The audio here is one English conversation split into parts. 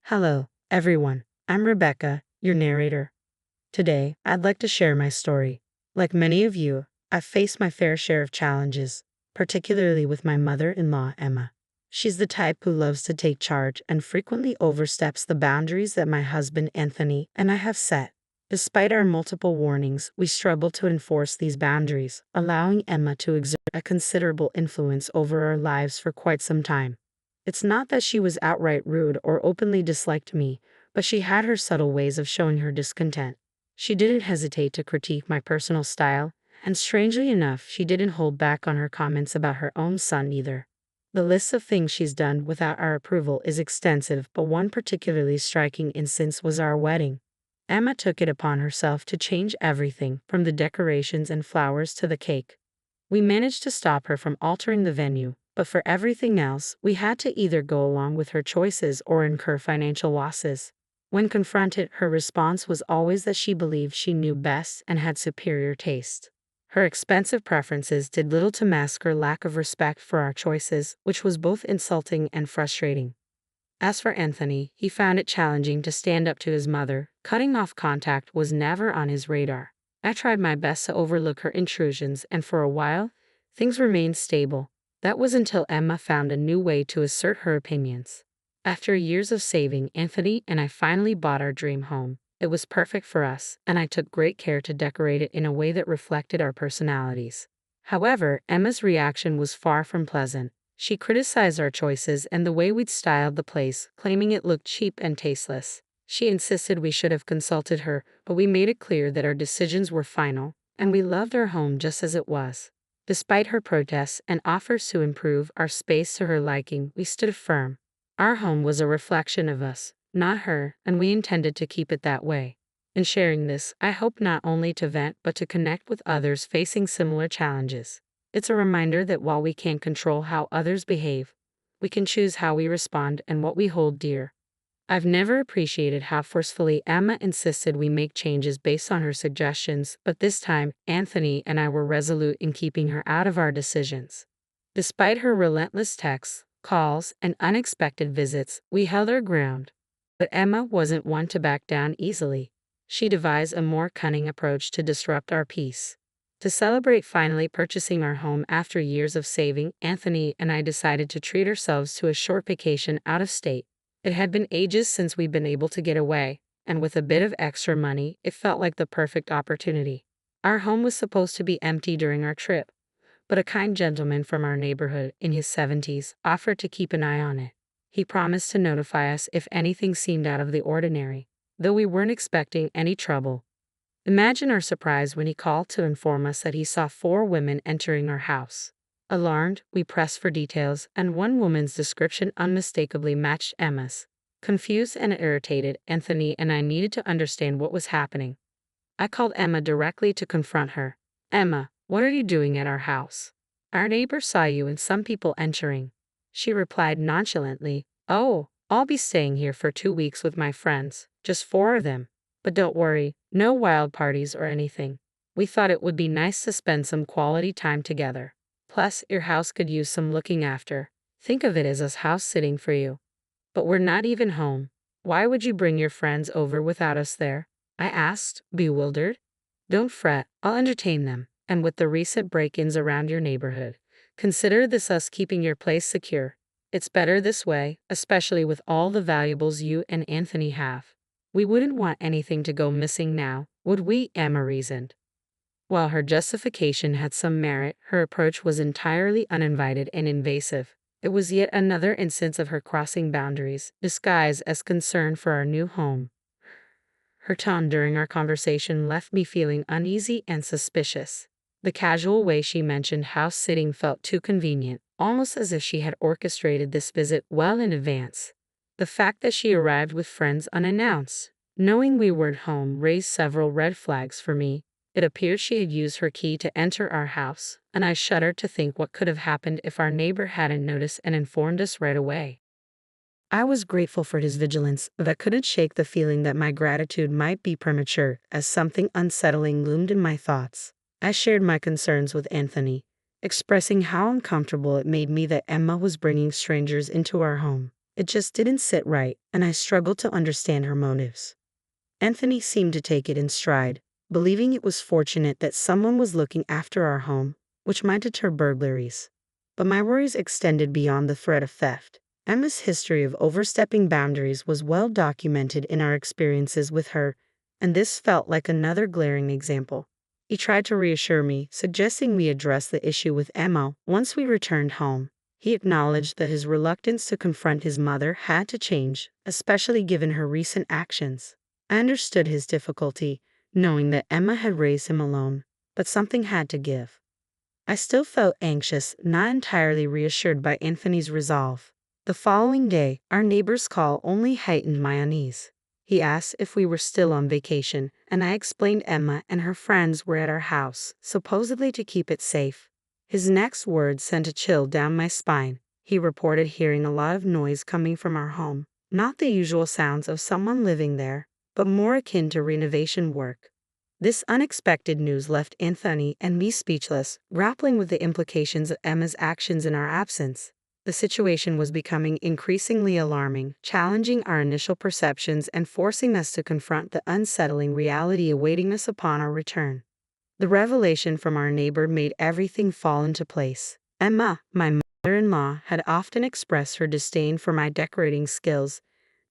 Hello, everyone. I'm Rebecca, your narrator. Today, I'd like to share my story. Like many of you, I've faced my fair share of challenges, particularly with my mother-in-law, Emma. She's the type who loves to take charge and frequently oversteps the boundaries that my husband, Anthony, and I have set. Despite our multiple warnings, we struggle to enforce these boundaries, allowing Emma to exert a considerable influence over our lives for quite some time. It's not that she was outright rude or openly disliked me, but she had her subtle ways of showing her discontent. She didn't hesitate to critique my personal style, and strangely enough, she didn't hold back on her comments about her own son either. The list of things she's done without our approval is extensive, but one particularly striking instance was our wedding. Emma took it upon herself to change everything, from the decorations and flowers to the cake. We managed to stop her from altering the venue, but for everything else, we had to either go along with her choices or incur financial losses. When confronted, her response was always that she believed she knew best and had superior taste. Her expensive preferences did little to mask her lack of respect for our choices, which was both insulting and frustrating. As for Anthony, he found it challenging to stand up to his mother. Cutting off contact was never on his radar. I tried my best to overlook her intrusions, and for a while, things remained stable. That was until Emma found a new way to assert her opinions. After years of saving, Anthony and I finally bought our dream home. It was perfect for us, and I took great care to decorate it in a way that reflected our personalities. However, Emma's reaction was far from pleasant. She criticized our choices and the way we'd styled the place, claiming it looked cheap and tasteless. She insisted we should have consulted her, but we made it clear that our decisions were final, and we loved our home just as it was. Despite her protests and offers to improve our space to her liking, we stood firm. Our home was a reflection of us, not her, and we intended to keep it that way. In sharing this, I hope not only to vent but to connect with others facing similar challenges. It's a reminder that while we can't control how others behave, we can choose how we respond and what we hold dear. I've never appreciated how forcefully Emma insisted we make changes based on her suggestions, but this time, Anthony and I were resolute in keeping her out of our decisions. Despite her relentless texts, calls, and unexpected visits, we held our ground. But Emma wasn't one to back down easily. She devised a more cunning approach to disrupt our peace. To celebrate finally purchasing our home after years of saving, Anthony and I decided to treat ourselves to a short vacation out of state. It had been ages since we'd been able to get away, and with a bit of extra money, it felt like the perfect opportunity. Our home was supposed to be empty during our trip, but a kind gentleman from our neighborhood, in his 70s, offered to keep an eye on it. He promised to notify us if anything seemed out of the ordinary, though we weren't expecting any trouble. Imagine our surprise when he called to inform us that he saw 4 women entering our house. Alarmed, we pressed for details, and one woman's description unmistakably matched Emma's. Confused and irritated, Anthony and I needed to understand what was happening. I called Emma directly to confront her. "Emma, what are you doing at our house? Our neighbor saw you and some people entering." She replied nonchalantly, "Oh, I'll be staying here for 2 weeks with my friends, just 4 of them. But don't worry, no wild parties or anything. We thought it would be nice to spend some quality time together. Plus, your house could use some looking after. Think of it as us house sitting for you." "But we're not even home. Why would you bring your friends over without us there?" I asked, bewildered. "Don't fret, I'll entertain them. And with the recent break-ins around your neighborhood, consider this us keeping your place secure. It's better this way, especially with all the valuables you and Anthony have. We wouldn't want anything to go missing now, would we?" Emma reasoned. While her justification had some merit, her approach was entirely uninvited and invasive. It was yet another instance of her crossing boundaries, disguised as concern for our new home. Her tone during our conversation left me feeling uneasy and suspicious. The casual way she mentioned house sitting felt too convenient, almost as if she had orchestrated this visit well in advance. The fact that she arrived with friends unannounced, knowing we weren't home, raised several red flags for me. It appeared she had used her key to enter our house, and I shuddered to think what could have happened if our neighbor hadn't noticed and informed us right away. I was grateful for his vigilance, but I couldn't shake the feeling that my gratitude might be premature, as something unsettling loomed in my thoughts. I shared my concerns with Anthony, expressing how uncomfortable it made me that Emma was bringing strangers into our home. It just didn't sit right, and I struggled to understand her motives. Anthony seemed to take it in stride, believing it was fortunate that someone was looking after our home, which might deter burglaries. But my worries extended beyond the threat of theft. Emma's history of overstepping boundaries was well documented in our experiences with her, and this felt like another glaring example. He tried to reassure me, suggesting we address the issue with Emma once we returned home. He acknowledged that his reluctance to confront his mother had to change, especially given her recent actions. I understood his difficulty, knowing that Emma had raised him alone, but something had to give. I still felt anxious, not entirely reassured by Anthony's resolve. The following day, our neighbor's call only heightened my unease. He asked if we were still on vacation, and I explained Emma and her friends were at our house, supposedly to keep it safe. His next words sent a chill down my spine. He reported hearing a lot of noise coming from our home, not the usual sounds of someone living there, but more akin to renovation work. This unexpected news left Anthony and me speechless, grappling with the implications of Emma's actions in our absence. The situation was becoming increasingly alarming, challenging our initial perceptions and forcing us to confront the unsettling reality awaiting us upon our return. The revelation from our neighbor made everything fall into place. Emma, my mother-in-law, had often expressed her disdain for my decorating skills,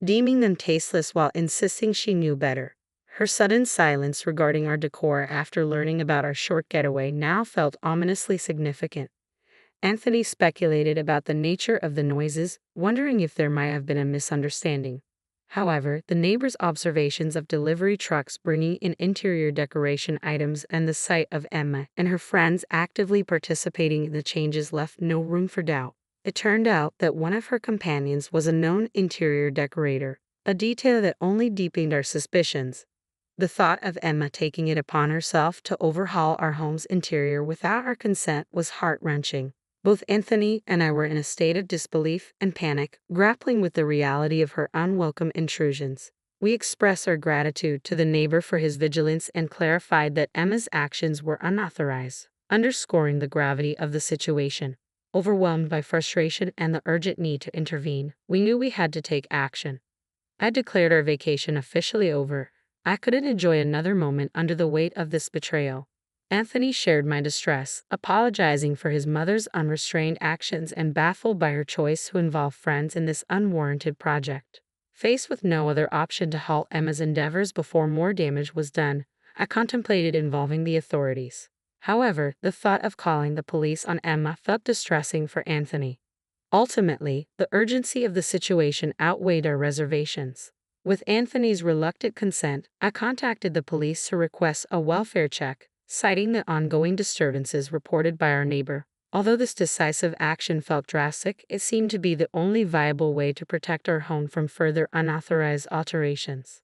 deeming them tasteless while insisting she knew better. Her sudden silence regarding our decor after learning about our short getaway now felt ominously significant. Anthony speculated about the nature of the noises, wondering if there might have been a misunderstanding. However, the neighbor's observations of delivery trucks bringing in interior decoration items and the sight of Emma and her friends actively participating in the changes left no room for doubt. It turned out that one of her companions was a known interior decorator, a detail that only deepened our suspicions. The thought of Emma taking it upon herself to overhaul our home's interior without our consent was heart-wrenching. Both Anthony and I were in a state of disbelief and panic, grappling with the reality of her unwelcome intrusions. We expressed our gratitude to the neighbor for his vigilance and clarified that Emma's actions were unauthorized, underscoring the gravity of the situation. Overwhelmed by frustration and the urgent need to intervene, we knew we had to take action. I declared our vacation officially over. I couldn't enjoy another moment under the weight of this betrayal. Anthony shared my distress, apologizing for his mother's unrestrained actions and baffled by her choice to involve friends in this unwarranted project. Faced with no other option to halt Emma's endeavors before more damage was done, I contemplated involving the authorities. However, the thought of calling the police on Emma felt distressing for Anthony. Ultimately, the urgency of the situation outweighed our reservations. With Anthony's reluctant consent, I contacted the police to request a welfare check, citing the ongoing disturbances reported by our neighbor. Although this decisive action felt drastic, it seemed to be the only viable way to protect our home from further unauthorized alterations.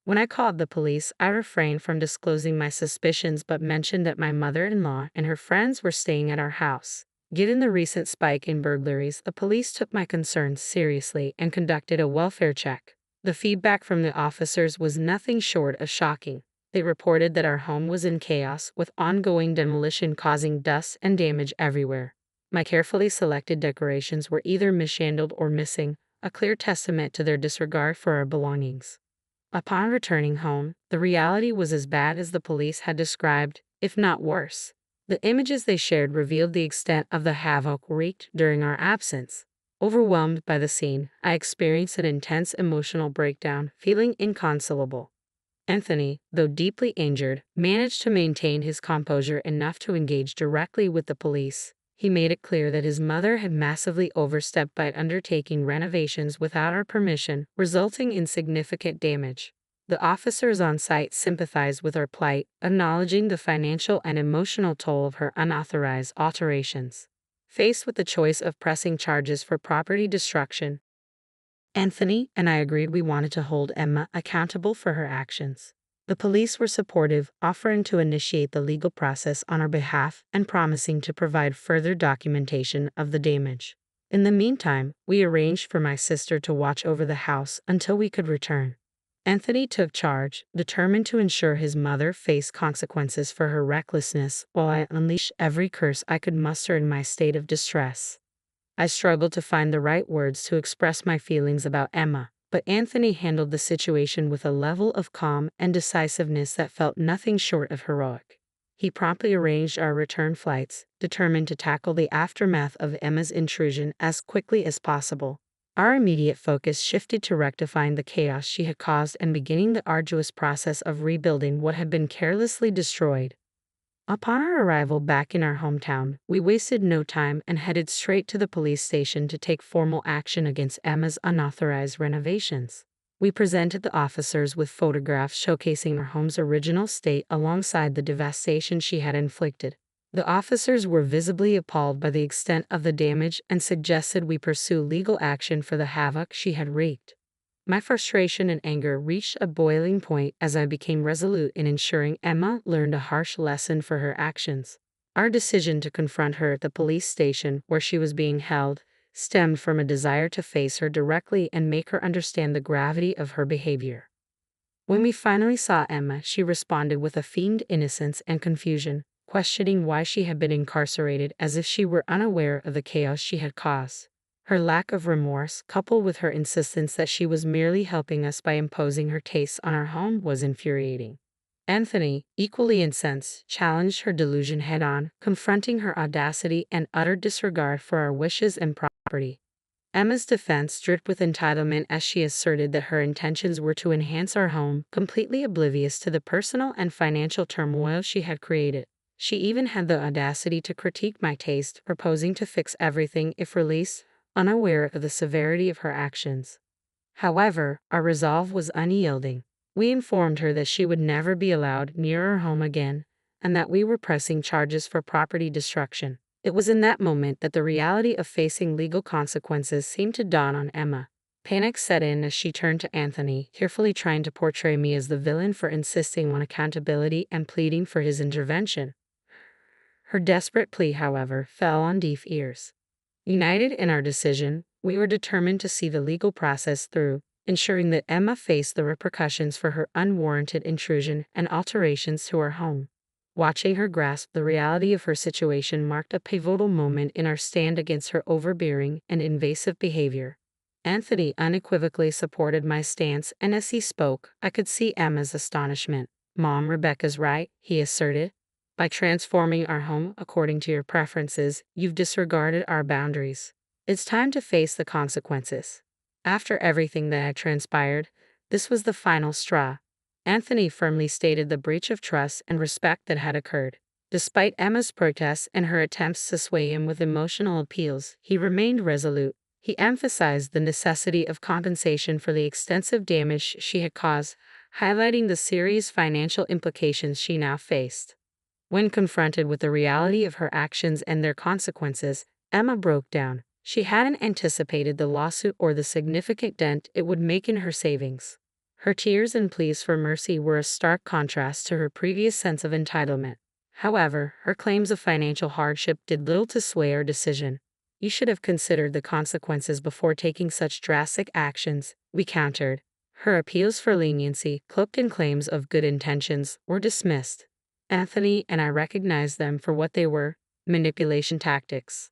When I called the police, I refrained from disclosing my suspicions but mentioned that my mother-in-law and her friends were staying at our house. Given the recent spike in burglaries, the police took my concerns seriously and conducted a welfare check. The feedback from the officers was nothing short of shocking. They reported that our home was in chaos, with ongoing demolition causing dust and damage everywhere. My carefully selected decorations were either mishandled or missing, a clear testament to their disregard for our belongings. Upon returning home, the reality was as bad as the police had described, if not worse. The images they shared revealed the extent of the havoc wreaked during our absence. Overwhelmed by the scene, I experienced an intense emotional breakdown, feeling inconsolable. Anthony, though deeply injured, managed to maintain his composure enough to engage directly with the police. He made it clear that his mother had massively overstepped by undertaking renovations without our permission, resulting in significant damage. The officers on site sympathized with our plight, acknowledging the financial and emotional toll of her unauthorized alterations. Faced with the choice of pressing charges for property destruction, Anthony and I agreed we wanted to hold Emma accountable for her actions. The police were supportive, offering to initiate the legal process on our behalf and promising to provide further documentation of the damage. In the meantime, we arranged for my sister to watch over the house until we could return. Anthony took charge, determined to ensure his mother faced consequences for her recklessness while I unleashed every curse I could muster in my state of distress. I struggled to find the right words to express my feelings about Emma, but Anthony handled the situation with a level of calm and decisiveness that felt nothing short of heroic. He promptly arranged our return flights, determined to tackle the aftermath of Emma's intrusion as quickly as possible. Our immediate focus shifted to rectifying the chaos she had caused and beginning the arduous process of rebuilding what had been carelessly destroyed. Upon our arrival back in our hometown, we wasted no time and headed straight to the police station to take formal action against Emma's unauthorized renovations. We presented the officers with photographs showcasing our home's original state alongside the devastation she had inflicted. The officers were visibly appalled by the extent of the damage and suggested we pursue legal action for the havoc she had wreaked. My frustration and anger reached a boiling point as I became resolute in ensuring Emma learned a harsh lesson for her actions. Our decision to confront her at the police station where she was being held stemmed from a desire to face her directly and make her understand the gravity of her behavior. When we finally saw Emma, she responded with a feigned innocence and confusion, questioning why she had been incarcerated as if she were unaware of the chaos she had caused. Her lack of remorse, coupled with her insistence that she was merely helping us by imposing her tastes on our home, was infuriating. Anthony, equally incensed, challenged her delusion head-on, confronting her audacity and utter disregard for our wishes and property. Emma's defense dripped with entitlement as she asserted that her intentions were to enhance our home, completely oblivious to the personal and financial turmoil she had created. She even had the audacity to critique my taste, proposing to fix everything if released, unaware of the severity of her actions. However, our resolve was unyielding. We informed her that she would never be allowed near our home again, and that we were pressing charges for property destruction. It was in that moment that the reality of facing legal consequences seemed to dawn on Emma. Panic set in as she turned to Anthony, carefully trying to portray me as the villain for insisting on accountability and pleading for his intervention. Her desperate plea, however, fell on deaf ears. United in our decision, we were determined to see the legal process through, ensuring that Emma faced the repercussions for her unwarranted intrusion and alterations to our home. Watching her grasp the reality of her situation marked a pivotal moment in our stand against her overbearing and invasive behavior. Anthony unequivocally supported my stance, and as he spoke, I could see Emma's astonishment. "Mom, Rebecca's right," he asserted. "By transforming our home according to your preferences, you've disregarded our boundaries. It's time to face the consequences." After everything that had transpired, this was the final straw. Anthony firmly stated the breach of trust and respect that had occurred. Despite Emma's protests and her attempts to sway him with emotional appeals, he remained resolute. He emphasized the necessity of compensation for the extensive damage she had caused, highlighting the serious financial implications she now faced. When confronted with the reality of her actions and their consequences, Emma broke down. She hadn't anticipated the lawsuit or the significant dent it would make in her savings. Her tears and pleas for mercy were a stark contrast to her previous sense of entitlement. However, her claims of financial hardship did little to sway her decision. "You should have considered the consequences before taking such drastic actions," we countered. Her appeals for leniency, cloaked in claims of good intentions, were dismissed. Anthony and I recognized them for what they were: manipulation tactics.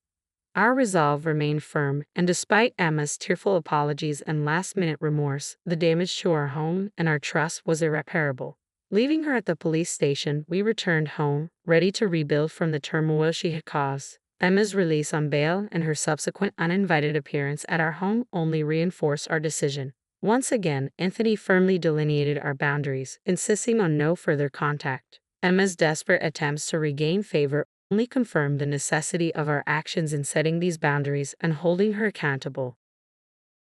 Our resolve remained firm, and despite Emma's tearful apologies and last-minute remorse, the damage to our home and our trust was irreparable. Leaving her at the police station, we returned home, ready to rebuild from the turmoil she had caused. Emma's release on bail and her subsequent uninvited appearance at our home only reinforced our decision. Once again, Anthony firmly delineated our boundaries, insisting on no further contact. Emma's desperate attempts to regain favor only confirmed the necessity of our actions in setting these boundaries and holding her accountable.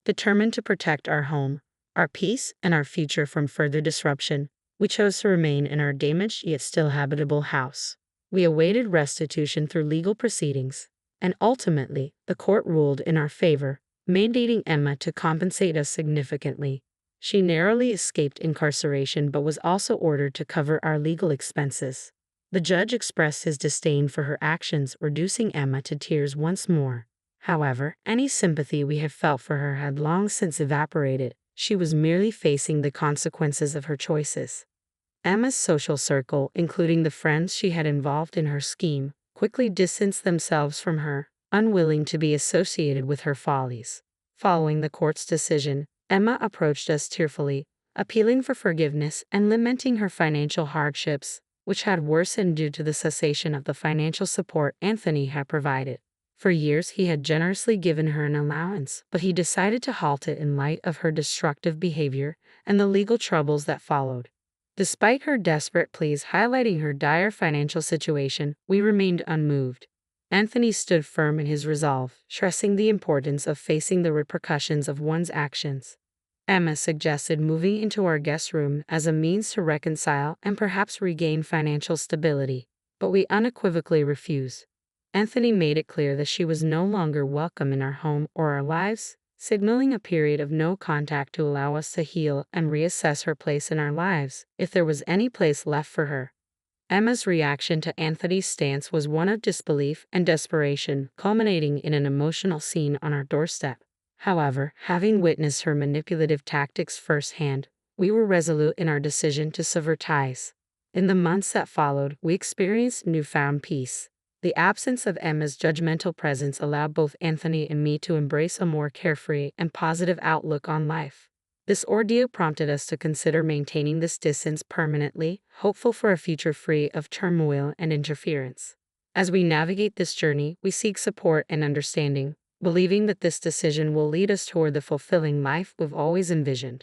Determined to protect our home, our peace, and our future from further disruption, we chose to remain in our damaged yet still habitable house. We awaited restitution through legal proceedings, and ultimately, the court ruled in our favor, mandating Emma to compensate us significantly. She narrowly escaped incarceration but was also ordered to cover our legal expenses. The judge expressed his disdain for her actions, reducing Emma to tears once more. However, any sympathy we had felt for her had long since evaporated. She was merely facing the consequences of her choices. Emma's social circle, including the friends she had involved in her scheme, quickly distanced themselves from her. unwilling to be associated with her follies. Following the court's decision, Emma approached us tearfully, appealing for forgiveness and lamenting her financial hardships, which had worsened due to the cessation of the financial support Anthony had provided. For years, he had generously given her an allowance, but he decided to halt it in light of her destructive behavior and the legal troubles that followed. Despite her desperate pleas highlighting her dire financial situation, we remained unmoved. Anthony stood firm in his resolve, stressing the importance of facing the repercussions of one's actions. Emma suggested moving into our guest room as a means to reconcile and perhaps regain financial stability, but we unequivocally refused. Anthony made it clear that she was no longer welcome in our home or our lives, signaling a period of no contact to allow us to heal and reassess her place in our lives, if there was any place left for her. Emma's reaction to Anthony's stance was one of disbelief and desperation, culminating in an emotional scene on our doorstep. However, having witnessed her manipulative tactics firsthand, we were resolute in our decision to sever ties. In the months that followed, we experienced newfound peace. The absence of Emma's judgmental presence allowed both Anthony and me to embrace a more carefree and positive outlook on life. This ordeal prompted us to consider maintaining this distance permanently, hopeful for a future free of turmoil and interference. As we navigate this journey, we seek support and understanding, believing that this decision will lead us toward the fulfilling life we've always envisioned.